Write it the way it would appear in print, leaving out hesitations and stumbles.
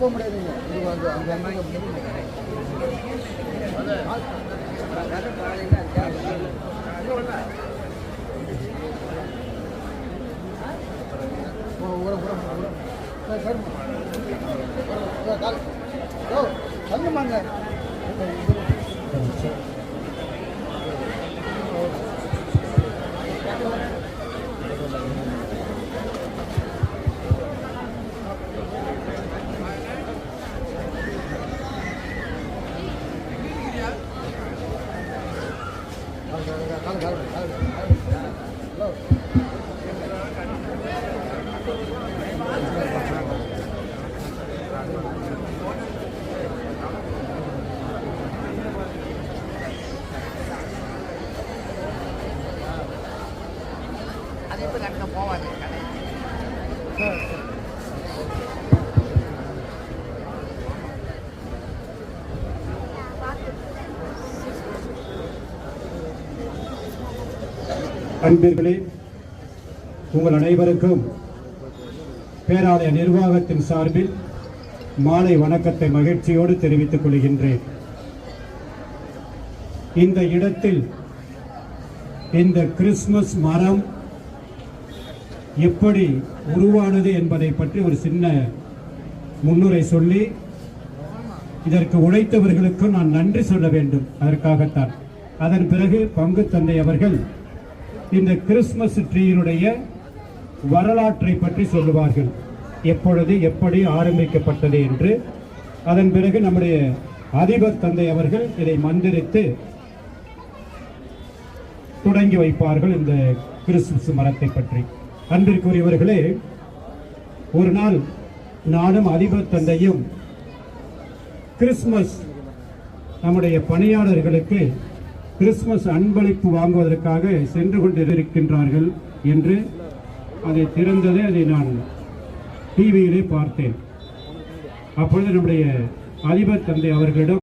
போக முடியாதுங்க. சொல்லுமாங்க. அது இப்போ கட்ட போவாது அன்பர்களே, உங்கள் அனைவருக்கும் பேராலய நிர்வாகத்தின் சார்பில் மாலை வணக்கத்தை மகிழ்ச்சியோடு தெரிவித்துக் கொள்கின்றேன். இந்த இடத்தில் இந்த கிறிஸ்துமஸ் மரம் எப்படி உருவானது என்பதை பற்றி ஒரு சின்ன முன்னுரை சொல்லி இதற்கு உழைத்தவர்களுக்கு நான் நன்றி சொல்ல வேண்டும். அதற்காகத்தான். அதன் பிறகு பங்கு தந்தை அவர்கள் இந்த கிறிஸ்துமஸ் ட்ரீயினுடைய வரலாற்றை பற்றி சொல்லுவார்கள், எப்பொழுது எப்படி ஆரம்பிக்கப்பட்டது என்று. அதன் பிறகு நம்முடைய அதிபர் தந்தை அவர்கள் இதை மந்திரித்து தொடங்கி வைப்பார்கள் இந்த கிறிஸ்துமஸ் மரத்தை பற்றி. அன்பிற்குரியவர்களே, ஒரு நாள் நானும் அதிபர் தந்தையும் கிறிஸ்துமஸ் நம்முடைய பணியாளர்களுக்கு கிறிஸ்துமஸ் அன்பளிப்பு வாங்குவதற்காக சென்று கொண்டிருக்கின்றார்கள் என்று அதை திறந்ததை அதை நான் டிவியிலே பார்த்தேன். அப்பொழுது நம்முடைய அதிபர் தந்தை அவர்களிடம்